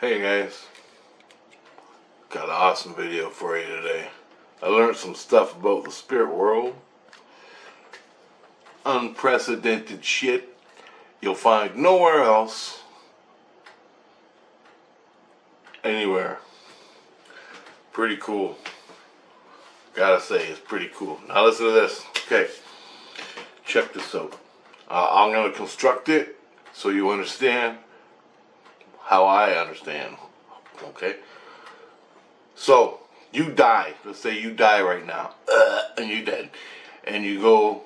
Hey guys, got an awesome video for you today. I learned some stuff about the spirit world. Unprecedented shit you'll find nowhere else, anywhere. Pretty cool. Gotta say, it's pretty cool. Now listen to this. Okay, check this out. I'm gonna construct it so you understand how I understand. Okay? So, you die. Let's say you die right now. And you dead. And you go,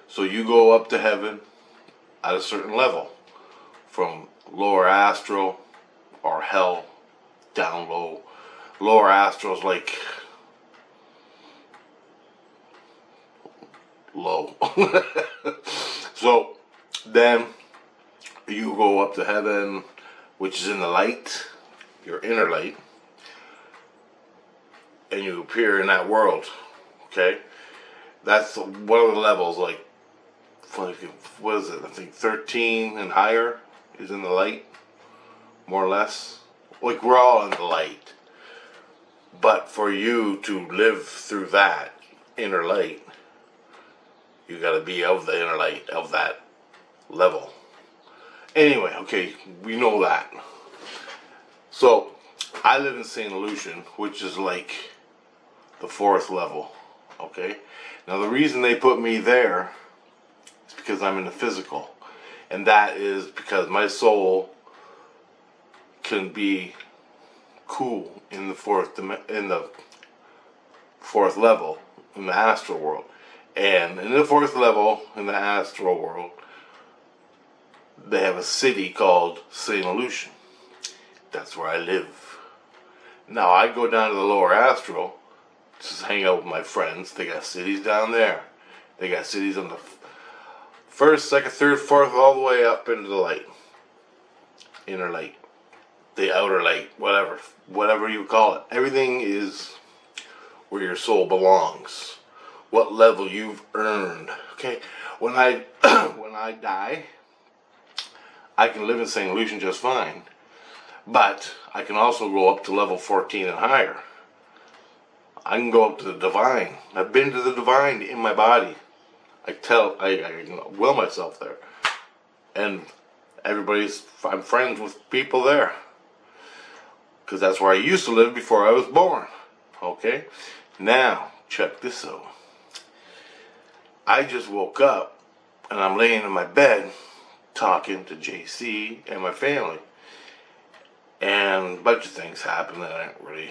so you go up to heaven at a certain level. From lower astral or hell, down low. Lower astral is like low. So, then you go up to heaven, which is in the light, your inner light, and you appear in that world. Okay, that's one of the levels. Like, what is it? I think 13 and higher is in the light, more or less. Like, we're all in the light, but for you to live through that inner light, you got to be of the inner light of that level. Anyway, okay, we know that. So, I live in St. Lucian, which is like the 4th level, okay? Now, the reason they put me there is because I'm in the physical. And that is because my soul can be cool in the 4th level, in the astral world. And in the 4th level, in the astral world, they have a city called St. Lucian. That's where I live. Now I go down to the lower astral, just hang out with my friends. They got cities down there. They got cities on the 1st, 2nd, 3rd, 4th, all the way up into the light. Inner light. The outer light. Whatever you call it. Everything is where your soul belongs. What level you've earned. Okay? When I when I die, I can live in St. Lucian just fine. But I can also go up to level 14 and higher. I can go up to the divine. I've been to the divine in my body. I will myself there. And I'm friends with people there. Because that's where I used to live before I was born. Okay? Now, check this out. I just woke up and I'm laying in my bed talking to JC and my family. And a bunch of things happened that aren't really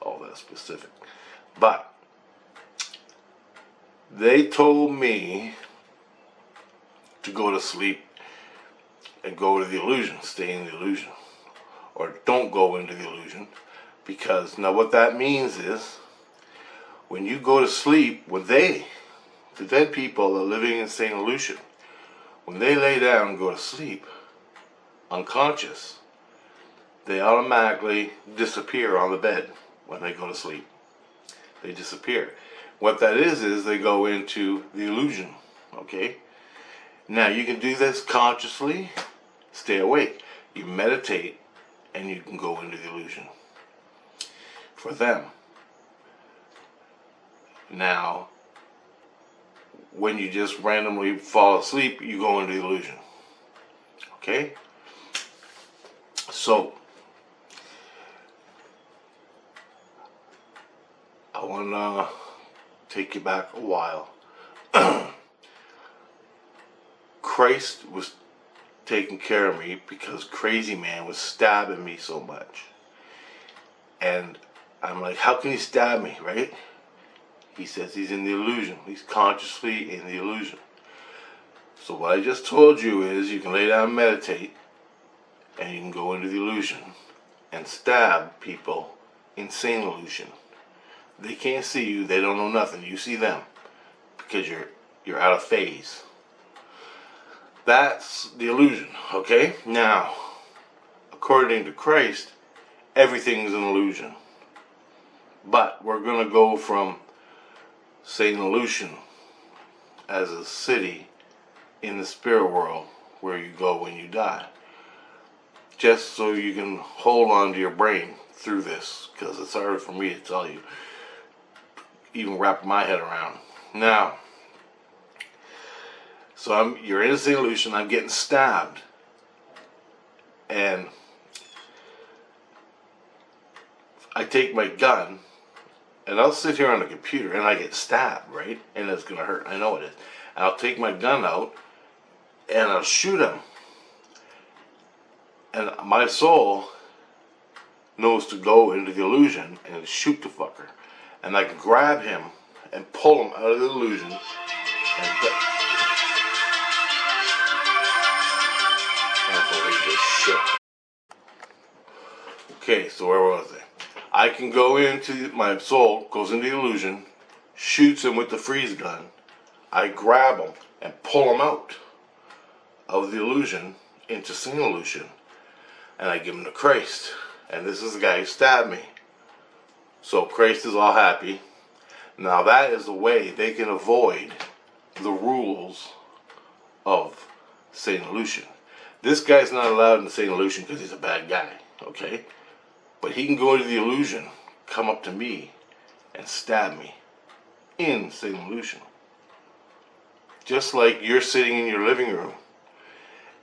all that specific. But they told me to go to sleep and go to the illusion, stay in the illusion. Or don't go into the illusion. Because now what that means is, when you go to sleep, the dead people are living in St. Lucian, when they lay down and go to sleep, unconscious, they automatically disappear on the bed when they go to sleep. They disappear. What that is they go into the illusion. Okay? Now you can do this consciously, stay awake. You meditate and you can go into the illusion. For them. Now, when you just randomly fall asleep, you go into the illusion. Okay? So, I want to take you back a while. Christ was taking care of me because Crazy Man was stabbing me so much. And I'm like, how can he stab me, right? He says he's in the illusion. He's consciously in the illusion. So what I just told you is you can lay down and meditate and you can go into the illusion and stab people in St. Lucian. They can't see you. They don't know nothing. You see them because you're out of phase. That's the illusion, okay? Now, according to Christ, everything's an illusion. But we're going to go from St. Lucian as a city in the spirit world where you go when you die just so you can hold on to your brain through this, because it's hard for me to tell you, even wrap my head around. Now, so you're in St. Lucian, I'm getting stabbed, and I take my gun, and I'll sit here on the computer, and I get stabbed, right? And it's gonna hurt, I know it is. And I'll take my gun out, and I'll shoot him. And my soul knows to go into the illusion and shoot the fucker. And I can grab him and pull him out of the illusion. And I don't believe this shit. Okay, so where was I? I can go into, my soul goes into the illusion, shoots him with the freeze gun. I grab him and pull him out of the illusion into St. Lucian. And I give him to Christ. And this is the guy who stabbed me. So Christ is all happy. Now that is the way they can avoid the rules of St. Lucian. This guy's not allowed in St. Lucian because he's a bad guy, okay? But he can go into the illusion, come up to me, and stab me in St. Lucian. Just like you're sitting in your living room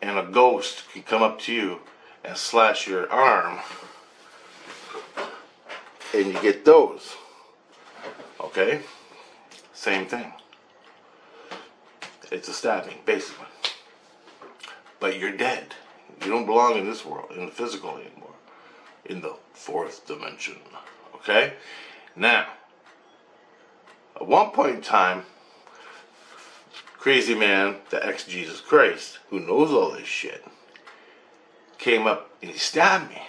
and a ghost can come up to you and slash your arm, and you get those. Okay? Same thing. It's a stabbing, basically. But you're dead. You don't belong in this world, in the physical anymore. In the fourth dimension. Okay? Now, at one point in time, crazy man, the ex-Jesus Christ, who knows all this shit, came up and he stabbed me.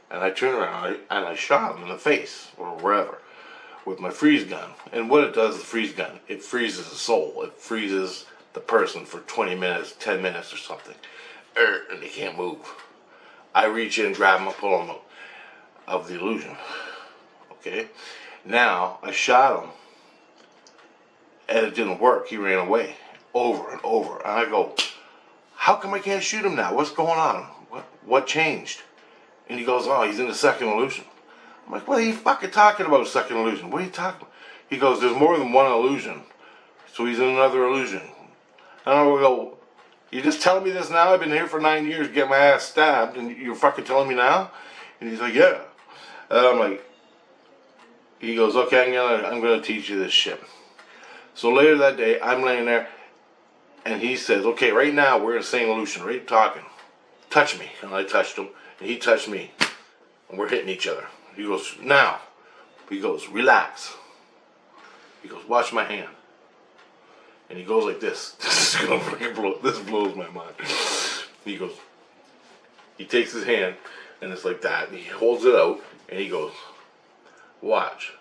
And I turned around and I shot him in the face, or wherever, with my freeze gun. And what it does, the freeze gun, it freezes the soul. It freezes the person for 20 minutes, 10 minutes or something. And they can't move. I reach in, grab them, and pull them out of the illusion. Okay? Now, I shot him, and it didn't work. He ran away over and over. And I go, how come I can't shoot him now? What's going on? What changed? And he goes, oh, he's in the second illusion. I'm like, what are you fucking talking about, second illusion? What are you talking about? He goes, there's more than one illusion. So he's in another illusion. And I go, you just telling me this now? I've been here for 9 years getting my ass stabbed, and you're fucking telling me now? And he's like, yeah. And I'm like, he goes, okay, I'm gonna teach you this shit. So later that day, I'm laying there, and he says, okay, right now we're in St. Lucian, right, talking. Touch me. And I touched him, and he touched me, and we're hitting each other. He goes, now. He goes, relax. He goes, watch my hand. And he goes like this. This is gonna freaking blow. This blows my mind. He goes, he takes his hand, and it's like that, and he holds it out, and he goes, watch.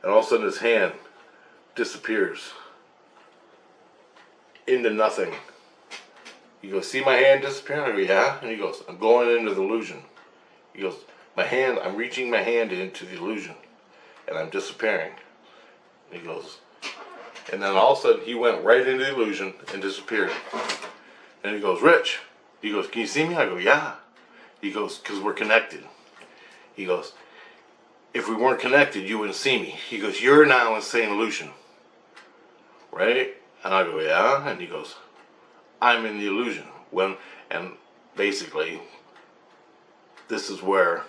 And all of a sudden his hand disappears into nothing. He goes, see my hand disappearing? I go, yeah. And he goes, I'm going into the illusion. He goes, I'm reaching my hand into the illusion, and I'm disappearing. And he goes, and then all of a sudden he went right into the illusion and disappeared. And he goes, Rich. He goes, can you see me? I go, yeah. He goes, because we're connected. He goes, if we weren't connected, you wouldn't see me. He goes, you're now in St. Lucian. Right? And I go, yeah. And he goes, I'm in the illusion. And basically, this is where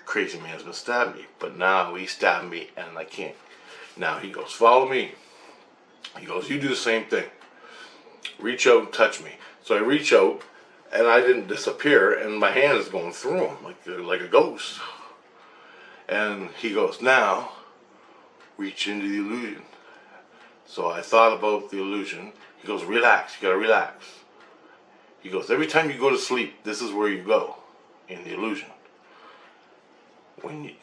crazy man's gonna stab me. But now he stabbed me and I can't. Now he goes, follow me. He goes, you do the same thing. Reach out and touch me. So I reach out and I didn't disappear, and my hand is going through him like a ghost. And he goes, now reach into the illusion. So I thought about the illusion. He goes, relax, you gotta relax. He goes, every time you go to sleep, this is where you go, in the illusion. When you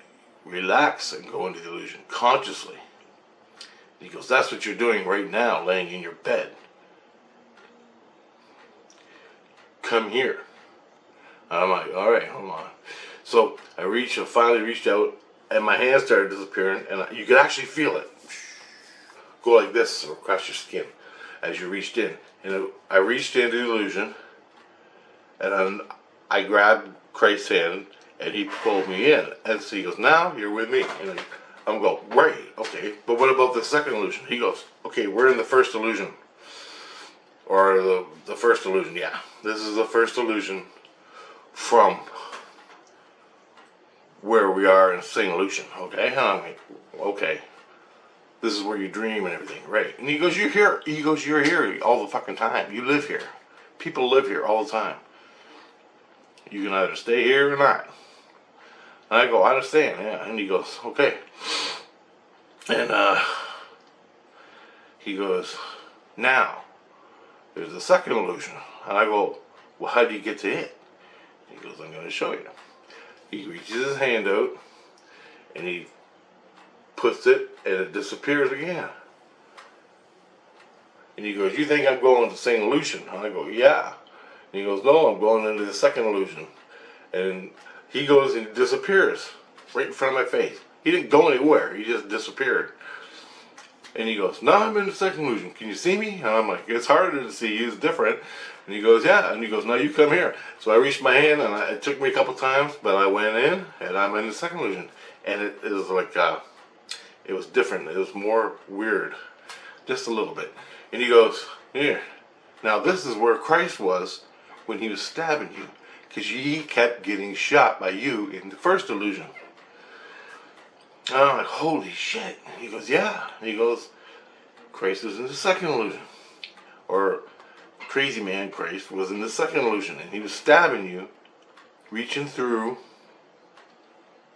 relax and go into the illusion consciously. He goes, that's what you're doing right now, laying in your bed. Come here. And I'm like, all right, hold on. So I finally reached out, and my hand started disappearing, and you could actually feel it go like this across your skin as you reached in. And I reached into the illusion, and then I grabbed Christ's hand and he pulled me in. And so he goes, now you're with me. And I'm going, right, okay. But what about the second illusion? He goes, okay, we're in the first illusion. Or the first illusion, yeah. This is the first illusion from where we are in St. Lucian, okay? And I'm like, okay. This is where you dream and everything, right? And he goes, you're here. He goes, you're here all the fucking time. You live here. People live here all the time. You can either stay here or not. And I go, I understand, yeah. And he goes, okay. And he goes, now, there's a second illusion. And I go, well, how do you get to it? He goes, I'm going to show you. He reaches his hand out, and he puts it, and it disappears again. And he goes, you think I'm going to St. Lucian? And I go, yeah. And he goes, no, I'm going into the second illusion. And he goes and disappears right in front of my face. He didn't go anywhere. He just disappeared. And he goes, now I'm in the second illusion. Can you see me? And I'm like, it's harder to see you. It's different. And he goes, yeah. And he goes, now you come here. So I reached my hand, and it took me a couple times, but I went in, and I'm in the second illusion. And it was like, it was different. It was more weird. Just a little bit. And he goes, here. Now this is where Christ was when he was stabbing you. Because he kept getting shot by you in the first illusion. And I'm like, holy shit. And he goes, yeah. And he goes, Christ was in the second illusion. Or crazy man Christ was in the second illusion. And he was stabbing you, reaching through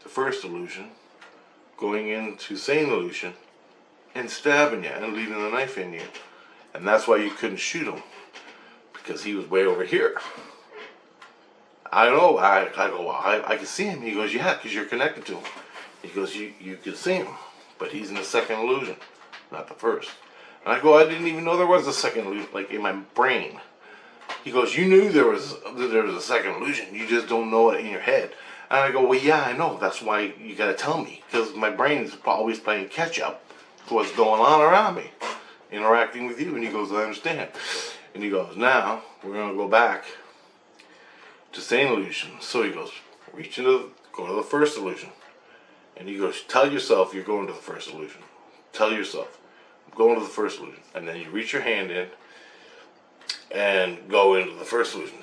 the first illusion, going into St. Lucian, and stabbing you and leaving the knife in you. And that's why you couldn't shoot him. Because he was way over here. I know, I go, well, I can see him. He goes, yeah, because you're connected to him. He goes, you can see him, but he's in the second illusion, not the first. And I go, I didn't even know there was a second illusion, like in my brain. He goes, you knew there was a second illusion, you just don't know it in your head. And I go, well, yeah, I know, that's why you gotta tell me, because my brain is always playing catch up to what's going on around me, interacting with you. And he goes, I understand. And he goes, now, we're gonna go back to St. Lucian. So he goes, go to the first illusion. And he goes, tell yourself you're going to the first illusion. Tell yourself, I'm going to the first illusion. And then you reach your hand in and go into the first illusion.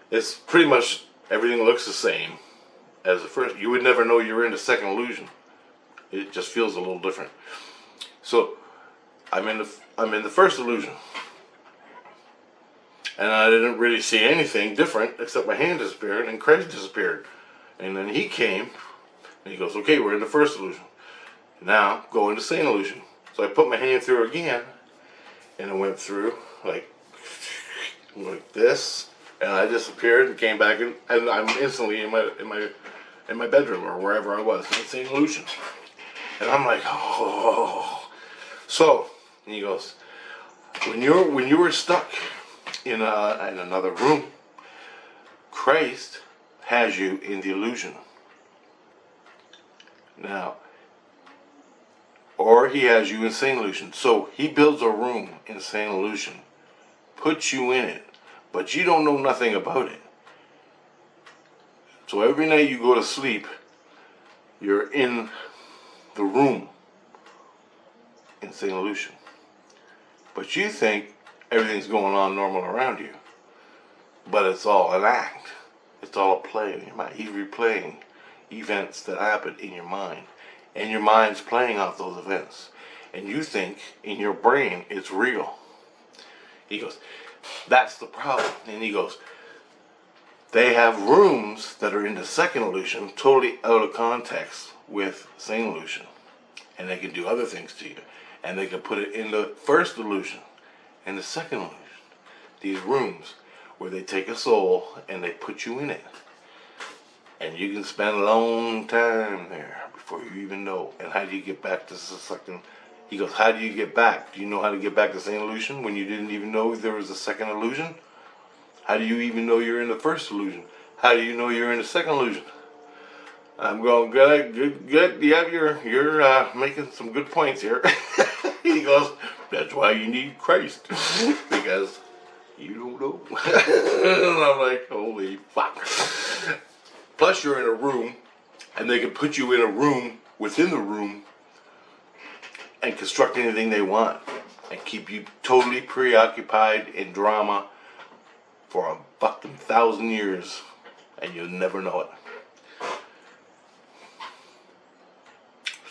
It's pretty much, everything looks the same as the first. You would never know you're in the second illusion. It just feels a little different. So, I'm in the first illusion. And I didn't really see anything different except my hand disappeared and Christ disappeared. And then he came and he goes, okay, we're in the first illusion. Now go into St. Illusion. So I put my hand through again, and it went through like this, and I disappeared and came back, and I'm instantly in my bedroom or wherever I was in St. Lucian. And I'm like, oh. So and he goes, when you were stuck in another room, Christ has you in the illusion. Now, or he has you in St. Lucian. So he builds a room in St. Lucian, puts you in it, but you don't know nothing about it. So every night you go to sleep, you're in the room in St. Lucian. But you think everything's going on normal around you. But it's all an act. It's all a play in your mind. He's replaying events that happen in your mind. And your mind's playing out those events. And you think in your brain it's real. He goes, that's the problem. And he goes, they have rooms that are in the second illusion totally out of context with St. Lucian. And they can do other things to you. And they can put it in the first illusion and the second illusion. These rooms where they take a soul and they put you in it. And you can spend a long time there before you even know. And how do you get back to the second? He goes, how do you get back? Do you know how to get back to St. Lucian when you didn't even know there was a second illusion? How do you even know you're in the first illusion? How do you know you're in the second illusion? I'm going, good. Yeah, you're making some good points here. He goes, that's why you need Christ. Because You don't know. And I'm like, holy fuck. Plus you're in a room, and they can put you in a room within the room and construct anything they want and keep you totally preoccupied in drama for a fucking 1,000 years, and you'll never know it.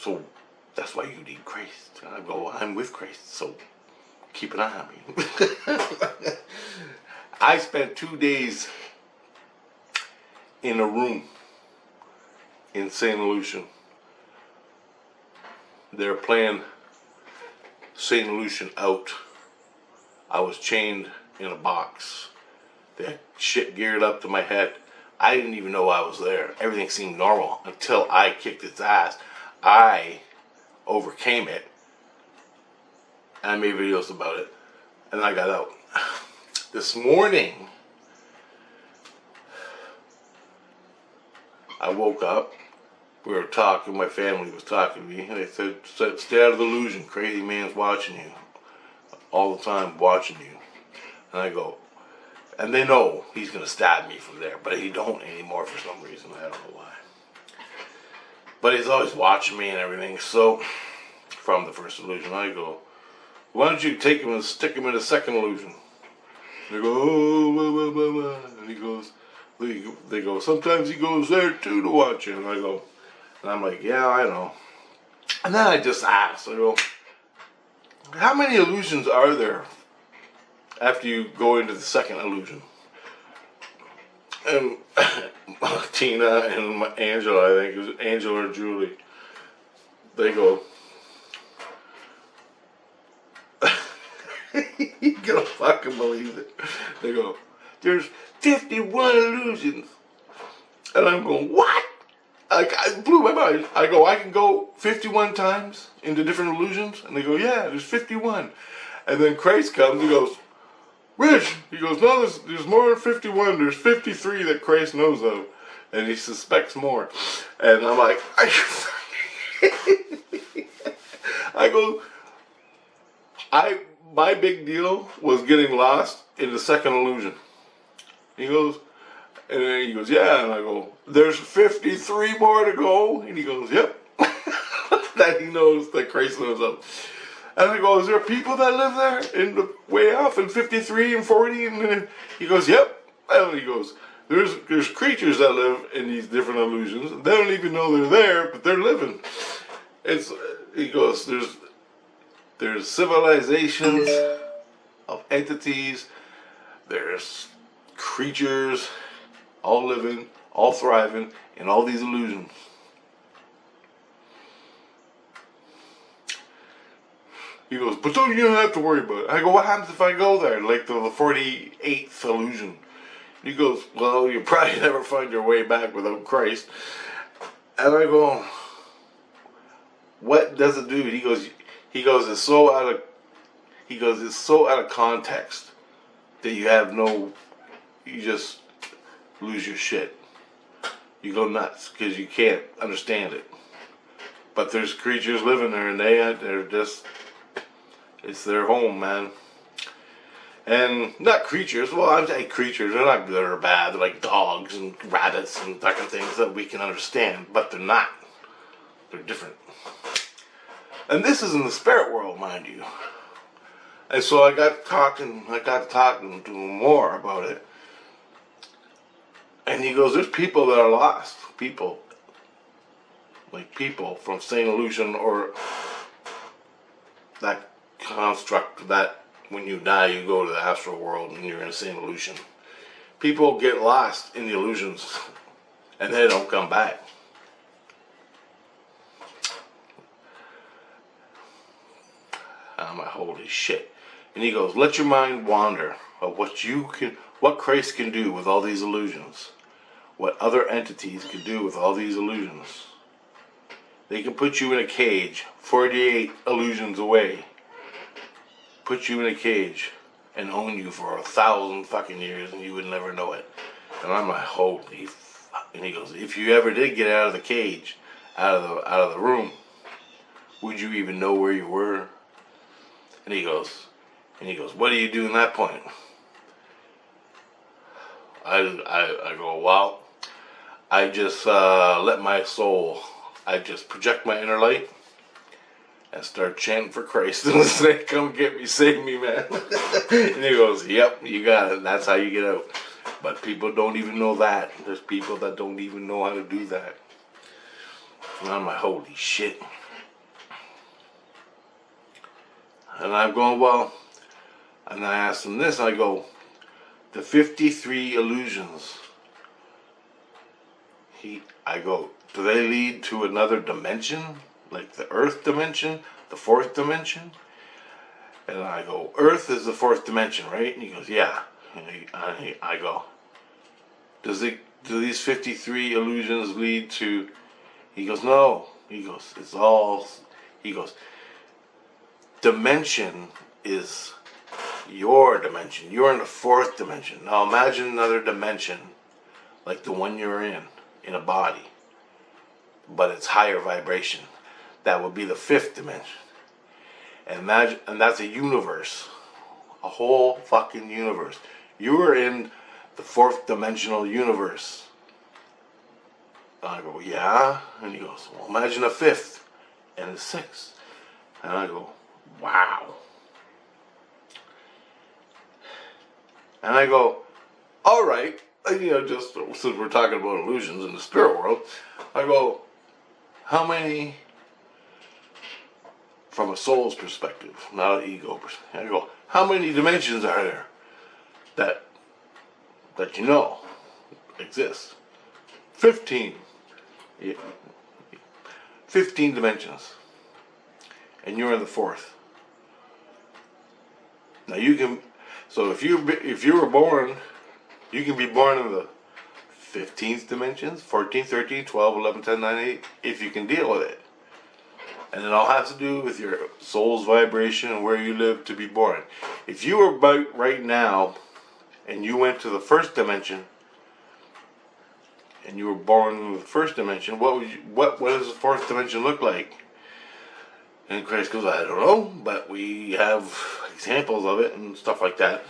So that's why you need Christ. And I go, I'm with Christ, so keep an eye on me. I spent 2 days in a room in St. Lucian. They're playing St. Lucian out. I was chained in a box. They had shit geared up to my head. I didn't even know I was there. Everything seemed normal until I kicked its ass. I overcame it. And I made videos about it. And I got out. This morning, I woke up. We were talking, my family was talking to me, and they said, stay out of the illusion. Crazy man's watching you. All the time watching you. And I go, and they know he's going to stab me from there, but he don't anymore for some reason. I don't know why. But he's always watching me and everything. So, from the first illusion, I go, why don't you take him and stick him in the second illusion? They go, oh, blah, blah, blah, blah. And he goes, they go, sometimes he goes there too to watch you. And I go, and I'm like, yeah, I know. And then I just asked, I go, how many illusions are there after you go into the second illusion? And Tina and Angela, I think it was Angela or Julie, they go, you gonna fucking believe it. They go, there's 51 illusions. And I'm going, what? Like, I blew my mind. I go, I can go 51 times into different illusions? And they go, yeah, there's 51. And then Christ comes, he goes, Rich, he goes, no, there's more than 51. There's 53 that Christ knows of. And he suspects more. And I'm like, I go, my big deal was getting lost in the second illusion. He goes, and then he goes, yeah. And I go, there's 53 more to go. And he goes, yep. That he knows, that Christ knows of. And I go, is there people that live there in the way off in 53 and 40? And then he goes, yep. And he goes, there's creatures that live in these different illusions. They don't even know they're there, but they're living. He goes, there's civilizations of entities. There's creatures all living, all thriving in all these illusions. He goes, but you don't have to worry about it. I go, what happens if I go there, like the 48th illusion? He goes, well, you'll probably never find your way back without Christ. And I go, what does it do? He goes, it's so out of context that you just lose your shit. You go nuts because you can't understand it. But there's creatures living there, and they're just, it's their home, man. And not creatures, well, I'm saying creatures, they're not good or bad. They're like dogs and rabbits and that kind of things that we can understand, but they're not. They're different. And this is in the spirit world, mind you. And so I got talking to him more about it. And he goes, there's people that are lost. People from St. Lucian, or that construct that when you die you go to the astral world and you're in St. Lucian. People get lost in the illusions and they don't come back. I'm like, holy shit. And he goes, let your mind wander of what Christ can do with all these illusions. What other entities can do with all these illusions. They can put you in a cage 48 illusions away. Put you in a cage and own you for 1,000 fucking years and you would never know it. And I'm like, holy fuck. And he goes, if you ever did get out of the cage, out of the room, would you even know where you were? And he goes, what do you do in that point? I go, well, I just let my soul, I just project my inner light and start chanting for Christ and say, come get me, save me, man. And he goes, yep, you got it. And that's how you get out. But people don't even know that. There's people that don't even know how to do that. And I'm like, holy shit. And I'm going, well, and I asked him this, I go, the 53 illusions, I go, do they lead to another dimension? Like the earth dimension, the fourth dimension? And I go, earth is the fourth dimension, right? And he goes, yeah. And I go, do these 53 illusions lead to, he goes, no. He goes, it's all, he goes, dimension is your dimension. You're in the fourth dimension. Now imagine another dimension like the one you're in a body, but it's higher vibration. That would be the fifth dimension. And imagine, and that's a universe, a whole fucking universe. You are in the fourth dimensional universe. And I go, yeah. And he goes, well, imagine a fifth and a sixth. And I go, wow. And I go, all right, just since we're talking about illusions in the spirit world, I go, how many, from a soul's perspective, not an ego perspective, I go, how many dimensions are there that you know exist? 15. Yeah. 15 dimensions. And you're in the fourth. Now you can, so if you were born, you can be born in the 15th dimensions, 14, 13, 12, 11, 10, 9, 8, if you can deal with it. And it all has to do with your soul's vibration and where you live to be born. If you were right now and you went to the first dimension and you were born in the first dimension, what does the fourth dimension look like? And Christ goes, I don't know, but we have examples of it and stuff like that.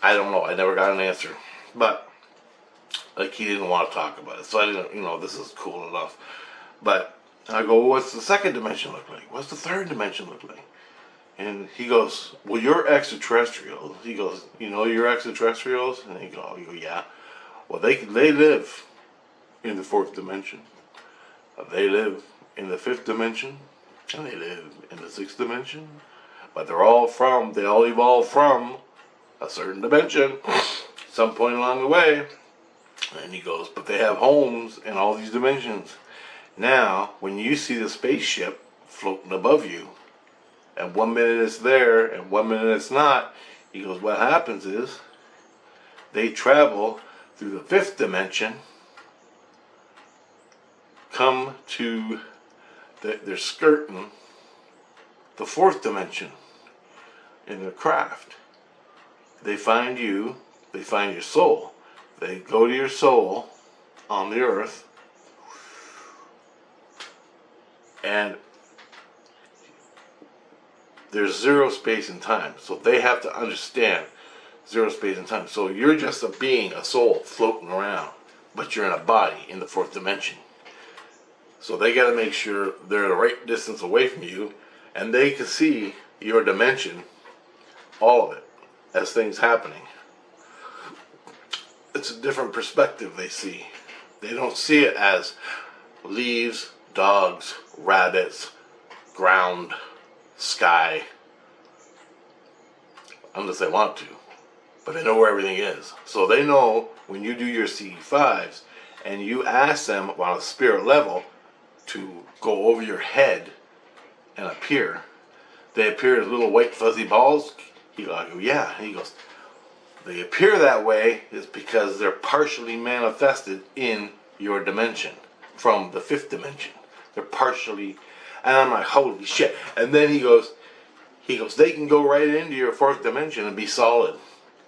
I don't know. I never got an answer. But, like, he didn't want to talk about it. So I didn't, this is cool enough. But I go, well, what's the second dimension look like? What's the third dimension look like? And he goes, well, you're extraterrestrial. He goes, you're extraterrestrials? And he go, yeah. Well, they live in the fourth dimension. They live in the fifth dimension. And they live in the sixth dimension. But they all evolved from a certain dimension some point along the way. And he goes, but they have homes in all these dimensions. Now, when you see the spaceship floating above you, and 1 minute it's there and 1 minute it's not, he goes, what happens is they travel through the fifth dimension, come to, they're skirting the fourth dimension in their craft. They find you, they find your soul. They go to your soul on the earth, and there's zero space and time. So they have to understand zero space and time. So you're just a being, a soul floating around, but you're in a body in the fourth dimension. So they got to make sure they're the right distance away from you, and they can see your dimension, all of it, as things happening. It's a different perspective they see. They don't see it as leaves, dogs, rabbits, ground, sky, unless they want to. But they know where everything is. So they know when you do your CD5s and you ask them on a spirit level to go over your head and appear, they appear as little white fuzzy balls. I go, yeah. And he goes, they appear that way is because they're partially manifested in your dimension from the fifth dimension. They're partially, and I'm like, holy shit. And then he goes, they can go right into your fourth dimension and be solid.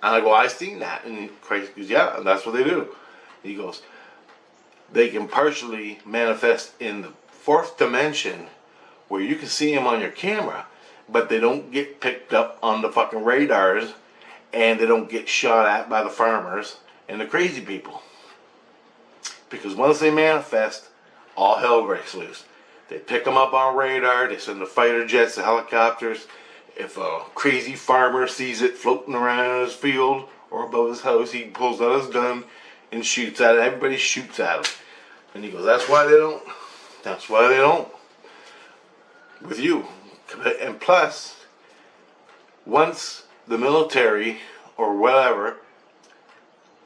And I go, I seen that. And Christ goes, yeah, and that's what they do. He goes, they can partially manifest in the fourth dimension where you can see them on your camera, but they don't get picked up on the fucking radars, and they don't get shot at by the farmers, and the crazy people. Because once they manifest, all hell breaks loose. They pick them up on radar, they send the fighter jets, the helicopters. If a crazy farmer sees it floating around in his field or above his house, he pulls out his gun and shoots at it. Everybody shoots at him. And he goes, that's why they don't. That's why they don't. With you. And plus, once the military or whatever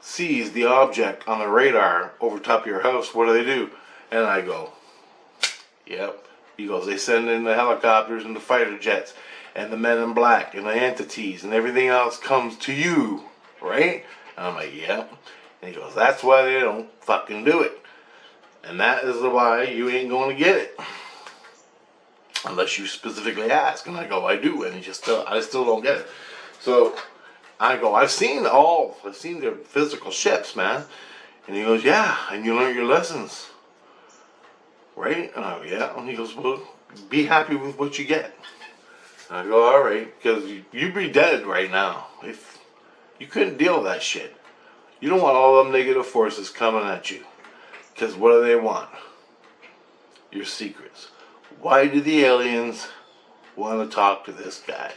sees the object on the radar over top of your house, what do? And I go, yep. He goes, they send in the helicopters and the fighter jets and the men in black and the entities and everything else comes to you, right? And I'm like, yep. And he goes, that's why they don't fucking do it. And that is why you ain't going to get it. Unless you specifically ask. And I go, I do. And I still don't get it. So I go, I've seen their physical ships, man. And he goes, yeah, and you learn your lessons. Right? And I go, yeah. And he goes, well, be happy with what you get. And I go, all right, because you'd be dead right now if you couldn't deal with that shit. You don't want all them negative forces coming at you. Because what do they want? Your secrets. Why do the aliens want to talk to this guy?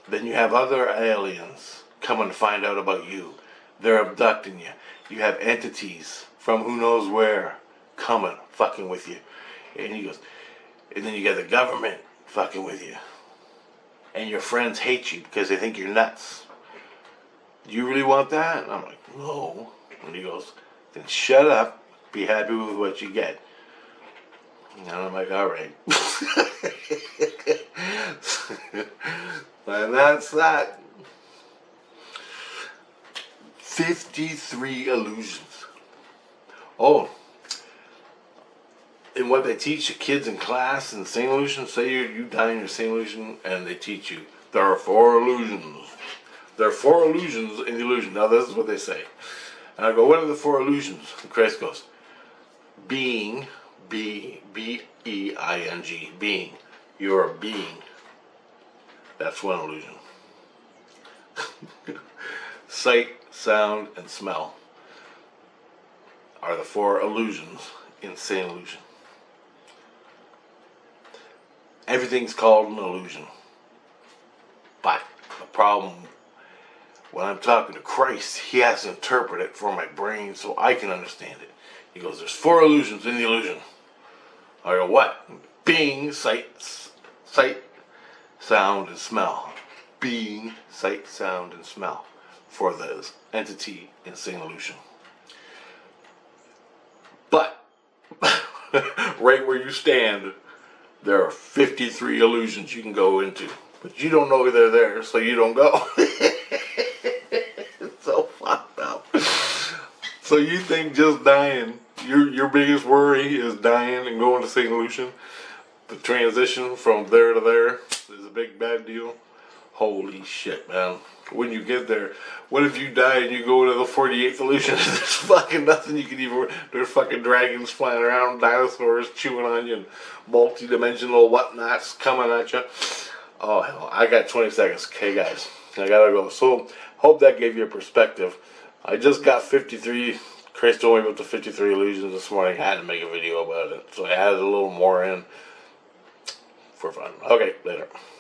Then you have other aliens coming to find out about you. They're abducting you. You have entities from who knows where coming, fucking with you. And he goes, and then you got the government fucking with you. And your friends hate you because they think you're nuts. Do you really want that? And I'm like, no. And he goes, then shut up, be happy with what you get. And I'm like, all right. And that's that. 53 illusions. Oh, and what they teach the kids in class in St. Illusion, say you die in your St. Illusion, and they teach you, there are 4 illusions. There are 4 illusions in the illusion. Now this is what they say. And I go, what are the 4 illusions? And Christ goes, being, B-E-I-N-G, being. You're a being. That's one illusion. Sight, sound, and smell are the 4 illusions in St. Illusion. Everything's called an illusion. But the problem, when I'm talking to Christ, he has to interpret it for my brain so I can understand it. He goes, there's 4 illusions in the illusion. I go, what? Being, sight, sound, and smell. Being, sight, sound, and smell for the entity in St. Illusion. But, right where you stand, there are 53 illusions you can go into. But you don't know they're there, so you don't go. It's so fucked up. So you think just dying, your biggest worry is dying and going to St. Lucian? The transition from there to there is a big bad deal? Holy shit, man. When you get there, what if you die and you go to the 48th illusion? There's fucking nothing you can even... There's fucking dragons flying around, dinosaurs chewing on you, and multi-dimensional whatnots coming at you. Oh, hell. I got 20 seconds. Okay, guys. I gotta go. So, hope that gave you a perspective. I just got 53... Chris told me about the 53 illusions this morning. I had to make a video about it. So I added a little more in for fun. Okay, later.